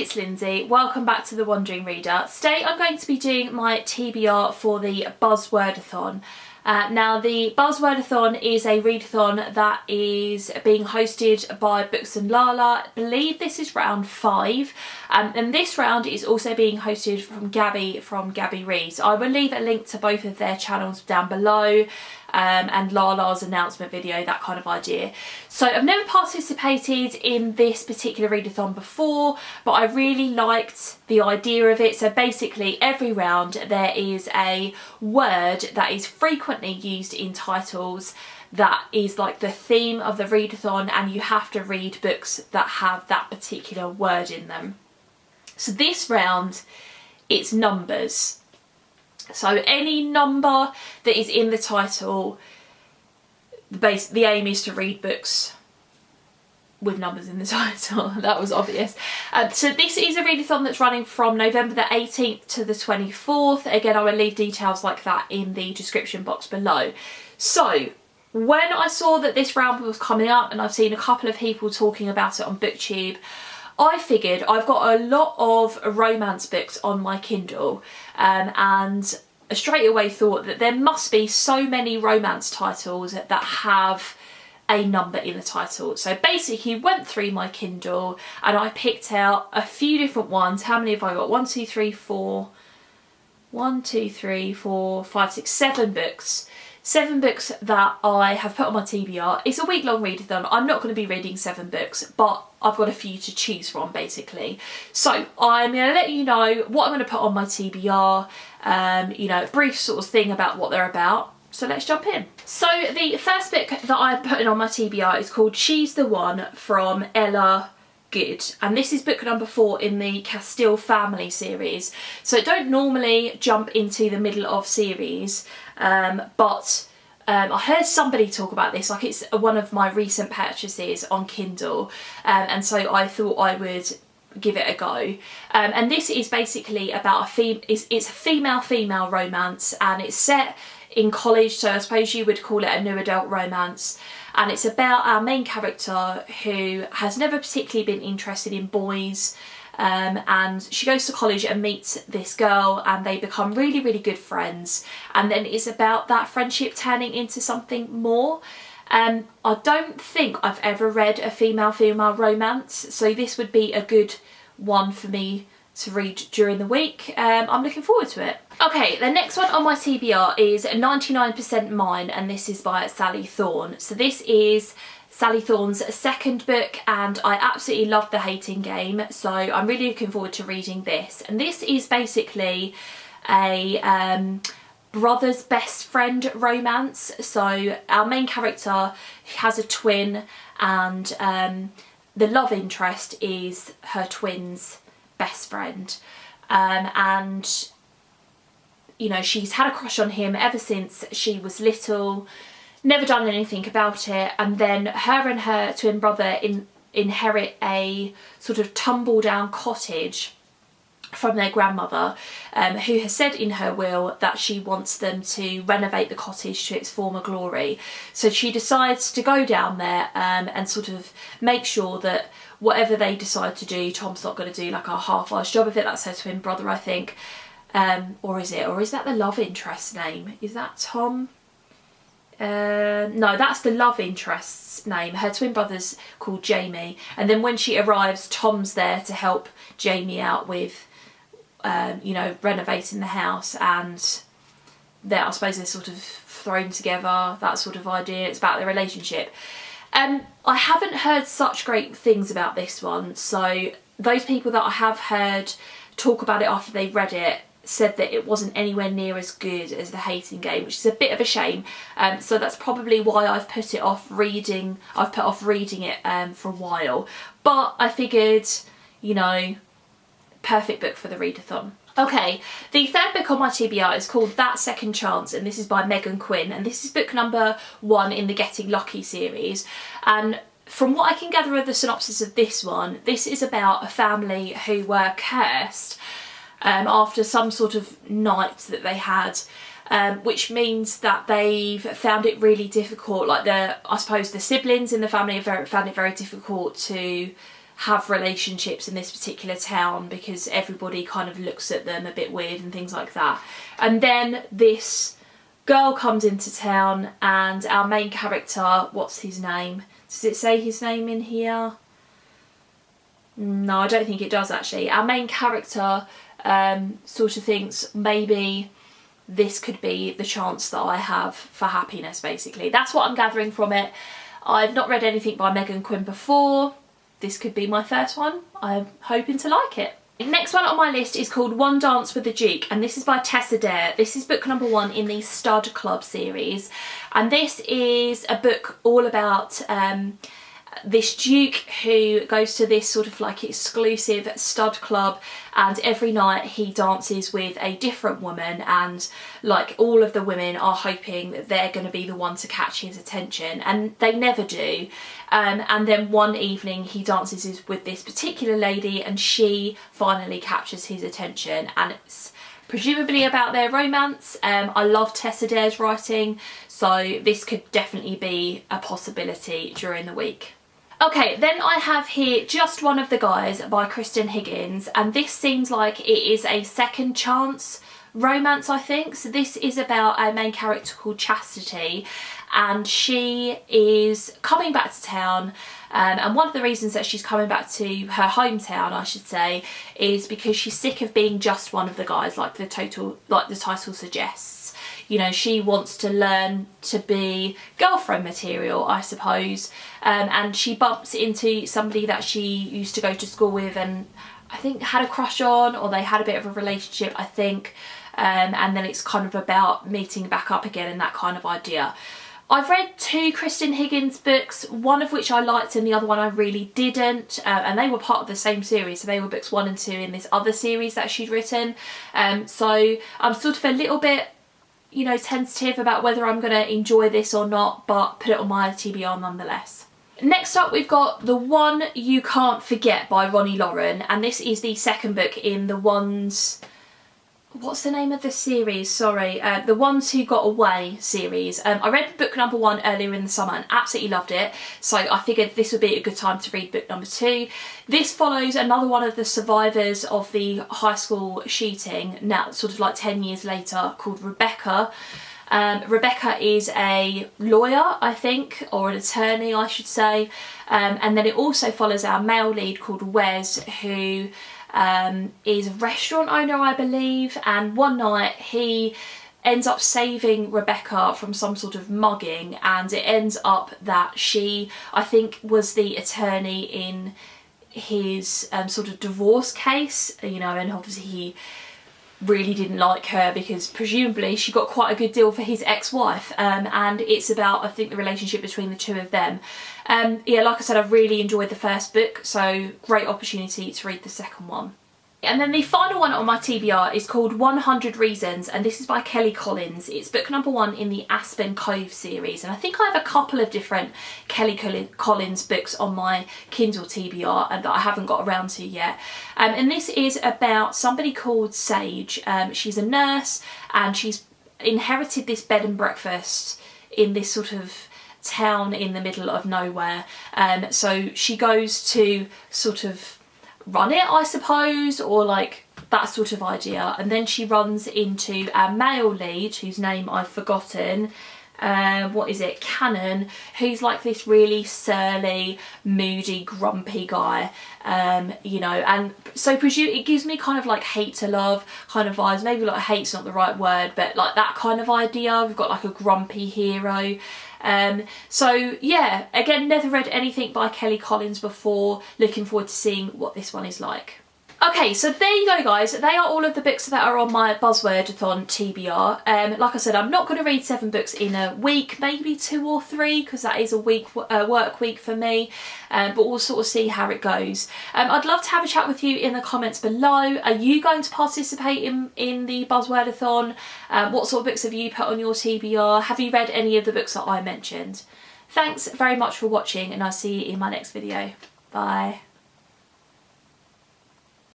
it's Lindsay. Welcome back to The Wandering Reader. Today I'm going to be doing my TBR for the Buzzwordathon. Now the Buzzwordathon is a readathon that is being hosted by Books and Lala. I believe this is round 5, and this round is also being hosted from Gabby Reads. I will leave a link to both of their channels down below, and Lala's announcement video, that kind of idea. So I've never participated in this particular readathon before, but I really liked the idea of it. So basically every round there is a word that is frequently used in titles that is like the theme of the readathon, and you have to read books that have that particular word in them. So this round, it's numbers. So any number that is in the title, the aim is to read books with numbers in the title. That was obvious. So this is a readathon that's running from November the 18th to the 24th. Again, I will leave details like that in the description box below. So when I saw that this round was coming up, and I've seen a couple of people talking about it on BookTube, I figured I've got a lot of romance books on my Kindle, and I straight away thought that there must be so many romance titles that have a number in the title. So basically went through my Kindle and I picked out a few different ones. How many have I got? 7 books. 7 books that I have put on my TBR. It's a week-long readathon. I'm not going to be reading 7 books, but I've got a few to choose from, basically. So I'm going to let you know what I'm going to put on my TBR, you know, a brief sort of thing about what they're about. So let's jump in. So the first book that I'm putting on my TBR is called She's the One from Ella Good, and this is book number 4 in the Castile family series. So I don't normally jump into the middle of series, but I heard somebody talk about this, like it's one of my recent purchases on Kindle, and so I thought I would give it a go. And this is basically about it's a female romance, and it's set in college, so I suppose you would call it a new adult romance. And it's about our main character who has never particularly been interested in boys, and she goes to college and meets this girl, and they become really, really good friends, and then it's about that friendship turning into something more. I don't think I've ever read a female romance, so this would be a good one for me to read during the week. I'm looking forward to it. Okay, the next one on my TBR is 99% Mine, and this is by Sally Thorne. So this is Sally Thorne's second book, and I absolutely love The Hating Game, so I'm really looking forward to reading this. And this is basically a brother's best friend romance. So our main character has a twin, and the love interest is her twin's best friend, and you know, she's had a crush on him ever since she was little, never done anything about it, and then her and her twin brother inherit a sort of tumble down cottage from their grandmother, who has said in her will that she wants them to renovate the cottage to its former glory. So she decides to go down there and sort of make sure that whatever they decide to do, Tom's not going to do like a half-assed job of it. That's her twin brother, I think. Or is that the love interest name? Is that Tom? No, that's the love interest's name. Her twin brother's called Jamie, and then when she arrives, Tom's there to help Jamie out with you know, renovating the house, and I suppose they're sort of thrown together, that sort of idea. It's about their relationship. I haven't heard such great things about this one, so those people that I have heard talk about it after they've read it said that it wasn't anywhere near as good as The Hating Game, which is a bit of a shame. So that's probably why I've put off reading it for a while. But I figured, you know, perfect book for the readathon. Okay, the third book on my TBR is called That Second Chance, and this is by Megan Quinn, and this is book number 1 in the Getting Lucky series. And from what I can gather of the synopsis of this one, this is about a family who were cursed after some sort of night that they had, which means that they've found it really difficult, like I suppose the siblings in the family have found it very difficult to have relationships in this particular town because everybody kind of looks at them a bit weird and things like that. And then this girl comes into town and our main character, what's his name? Does it say his name in here? No, I don't think it does actually. Our main character sort of thinks maybe this could be the chance that I have for happiness, basically. That's what I'm gathering from it. I've not read anything by Megan Quinn before. This could be my first one. I'm hoping to like it. The next one on my list is called One Dance with the Duke, and this is by Tessa Dare. This is book number 1 in the Stud Club series, and this is a book all about this duke who goes to this sort of like exclusive stud club, and every night he dances with a different woman, and like all of the women are hoping that they're going to be the one to catch his attention, and they never do. And then one evening he dances with this particular lady and she finally captures his attention, and it's presumably about their romance. I love Tessa Dare's writing, so this could definitely be a possibility during the week. Okay, then I have here Just One of the Guys by Kristen Higgins, and this seems like it is a second chance romance, I think. So this is about a main character called Chastity, and she is coming back to town, and one of the reasons that she's coming back to her hometown, I should say, is because she's sick of being just one of the guys, like the title suggests. You know, she wants to learn to be girlfriend material, I suppose, and she bumps into somebody that she used to go to school with and I think had a crush on, or they had a bit of a relationship, I think, and then it's kind of about meeting back up again and that kind of idea. I've read 2 Kristen Higgins books, one of which I liked and the other one I really didn't, and they were part of the same series, so they were books 1 and 2 in this other series that she'd written, so I'm sort of a little bit, you know, tentative about whether I'm going to enjoy this or not, but put it on my TBR nonetheless. Next up we've got The One You Can't Forget by Ronnie Lauren, and this is the second book in the Ones... What's the name of the series? Sorry, The Ones Who Got Away series. I read book number 1 earlier in the summer and absolutely loved it, so I figured this would be a good time to read book number 2. This follows another one of the survivors of the high school shooting, now sort of like 10 years later, called Rebecca. Rebecca is a lawyer, I think, or an attorney I should say, and then it also follows our male lead called Wes, who is a restaurant owner, I believe, and one night he ends up saving Rebecca from some sort of mugging, and it ends up that she, I think, was the attorney in his sort of divorce case, you know, and obviously he really didn't like her because presumably she got quite a good deal for his ex-wife, and it's about, I think, the relationship between the two of them. Yeah, like I said, I really enjoyed the first book, so great opportunity to read the second one. And then the final one on my TBR is called 100 Reasons, and this is by Kelly Collins. It's book number 1 in the Aspen Cove series, and I think I have a couple of different Kelly Collins books on my Kindle TBR and that I haven't got around to yet. And this is about somebody called Sage. She's a nurse and she's inherited this bed and breakfast in this sort of town in the middle of nowhere. So she goes to sort of run it, I suppose, or like that sort of idea, and then she runs into our male lead, whose name I've forgotten, what is it, Cannon, who's like this really surly, moody, grumpy guy, you know, and so it gives me kind of like hate to love kind of vibes. Maybe like hate's not the right word, but like that kind of idea. We've got like a grumpy hero. So yeah, again, never read anything by Kelly Collins before. Looking forward to seeing what this one is like. Okay, so there you go, guys. They are all of the books that are on my Buzzwordathon TBR. Like I said, I'm not going to read 7 books in a week, maybe 2 or 3, because that is a work week for me. But we'll sort of see how it goes. I'd love to have a chat with you in the comments below. Are you going to participate in the Buzzwordathon? What sort of books have you put on your TBR? Have you read any of the books that I mentioned? Thanks very much for watching, and I'll see you in my next video. Bye.